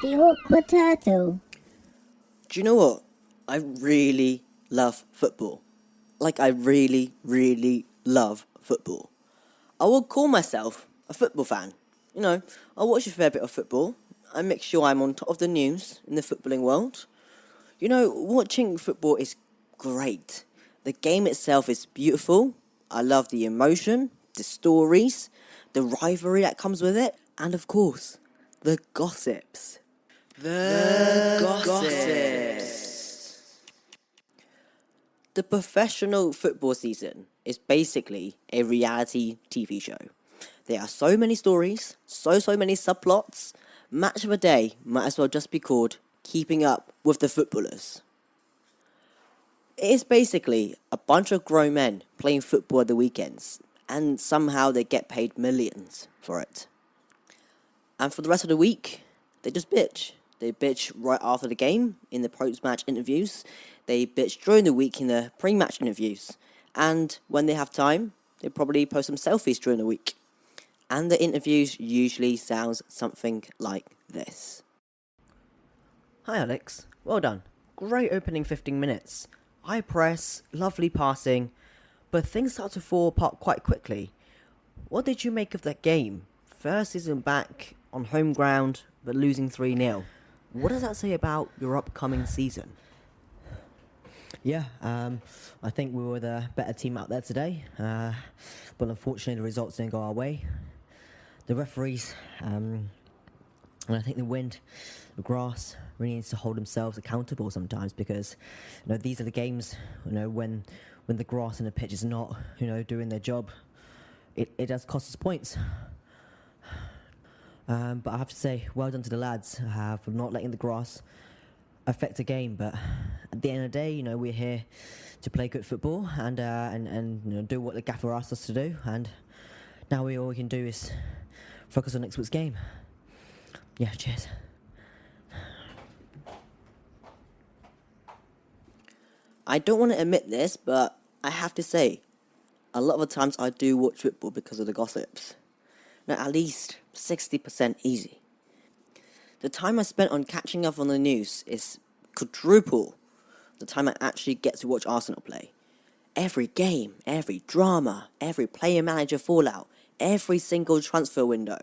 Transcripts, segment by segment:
The awkward turtle. Do you know what? I really love football. I really, really love football. I would call myself a football fan. I watch a fair bit of football. I make sure I'm on top of the news in the footballing world. Watching football is great. The game itself is beautiful. I love the emotion, the stories, the rivalry that comes with it, and of course, the gossips. The gossips. The professional football season is basically a reality TV show. There are so many stories, so many subplots. Match of the day might as well just be called Keeping Up with the Footballers. It is basically a bunch of grown men playing football at the weekends, and somehow they get paid millions for it. And for the rest of the week, they just bitch. They bitch right after the game in the post-match interviews. They bitch during the week in the pre-match interviews. And when they have time, they probably post some selfies during the week. And the interviews usually sounds something like this. Hi Alex, well done. Great opening 15 minutes. High press, lovely passing, but things start to fall apart quite quickly. What did you make of that game? First season back on home ground, but losing 3-0. What does that say about your upcoming season? Yeah, I think we were the better team out there today, but unfortunately the results didn't go our way. The referees, and I think the wind, the grass, really needs to hold themselves accountable sometimes, because these are the games when the grass and the pitch is not doing their job, it does cost us points. But I have to say, well done to the lads for not letting the grass affect the game. But at the end of the day, we're here to play good football and do what the gaffer asked us to do. And now all we can do is focus on next week's game. Yeah, cheers. I don't want to admit this, but I have to say, a lot of the times I do watch football because of the gossips. Now, at least 60% easy. The time I spent on catching up on the news is quadruple the time I actually get to watch Arsenal play. Every game, every drama, every player-manager fallout, every single transfer window.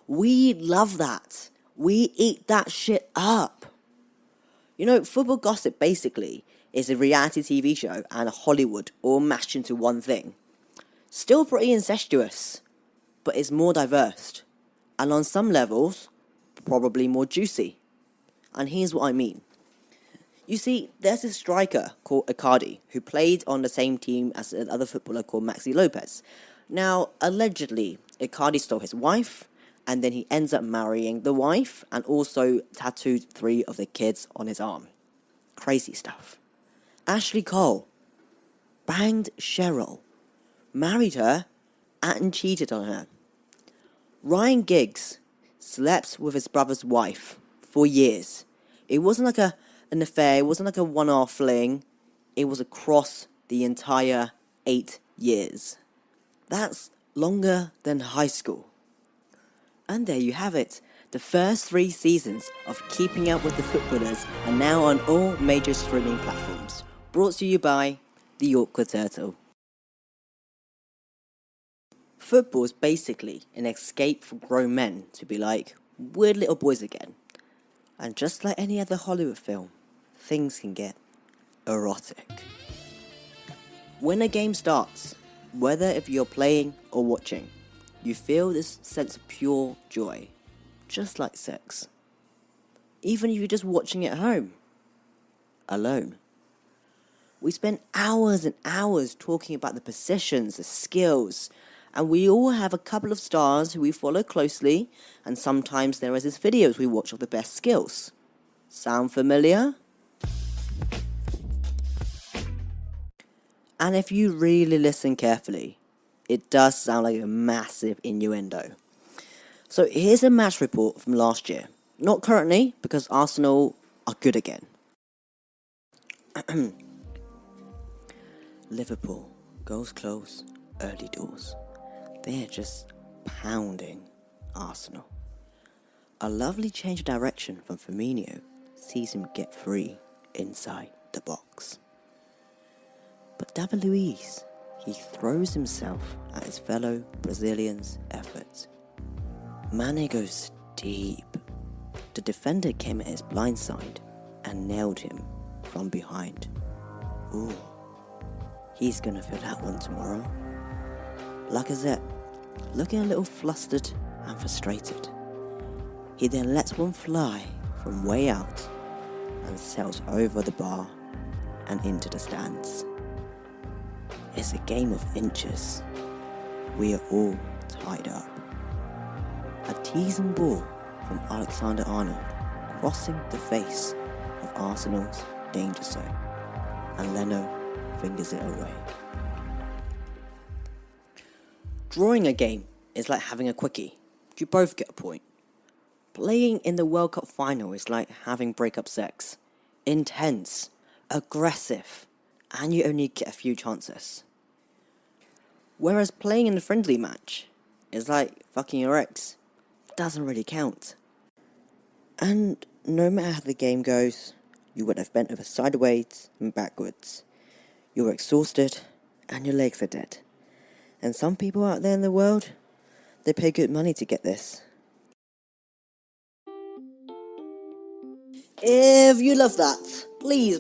We love that. We eat that shit up. Football gossip basically is a reality TV show and Hollywood all mashed into one thing. Still pretty incestuous, but it's more diverse. And on some levels, probably more juicy. And here's what I mean. You see, there's this striker called Icardi who played on the same team as another footballer called Maxi Lopez. Now, allegedly, Icardi stole his wife, and then he ends up marrying the wife and also tattooed 3 of the kids on his arm. Crazy stuff. Ashley Cole banged Cheryl, married her, and cheated on her. Ryan Giggs slept with his brother's wife for years. It wasn't like an affair, it wasn't like a one-off fling. It was across the entire 8 years. That's longer than high school. And there you have it. The first 3 seasons of Keeping Up with the Footballers are now on all major streaming platforms. Brought to you by The Awkward Turtle. Football's basically an escape for grown men to be like weird little boys again. And just like any other Hollywood film, things can get erotic. When a game starts, whether if you're playing or watching, you feel this sense of pure joy, just like sex. Even if you're just watching it at home, alone. We spend hours and hours talking about the positions, the skills, and we all have a couple of stars who we follow closely, and sometimes there is this videos we watch of the best skills. Sound familiar? And if you really listen carefully, it does sound like a massive innuendo. So here's a match report from last year. Not currently, because Arsenal are good again. Liverpool goes close, early doors. They're just pounding Arsenal. A lovely change of direction from Firmino sees him get free inside the box. But David Luiz, he throws himself at his fellow Brazilian's efforts. Mane goes deep. The defender came at his blind side and nailed him from behind. Ooh, he's gonna feel that one tomorrow. Lacazette, looking a little flustered and frustrated. He then lets one fly from way out and sails over the bar and into the stands. It's a game of inches. We are all tied up. A teasing ball from Alexander-Arnold crossing the face of Arsenal's danger zone, and Leno fingers it away. Drawing a game is like having a quickie. You both get a point. Playing in the World Cup final is like having breakup sex. Intense, aggressive, and you only get a few chances. Whereas playing in a friendly match is like fucking your ex. Doesn't really count. And no matter how the game goes, you would have bent over sideways and backwards. You're exhausted and your legs are dead. And some people out there in the world, they pay good money to get this. If you love that, please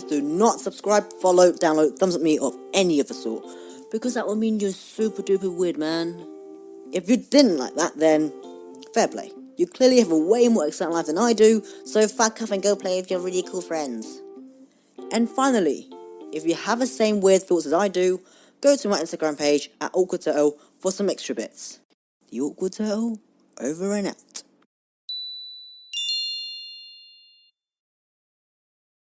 do not subscribe, follow, download, thumbs up me, or any of the sort, because that would mean you're super duper weird, man. If you didn't like that, then fair play. You clearly have a way more exciting life than I do, so fuck off and go play with your really cool friends. And finally, if you have the same weird thoughts as I do, go to my Instagram page at awkwardturtle for some extra bits. The Awkward Turtle, over and out.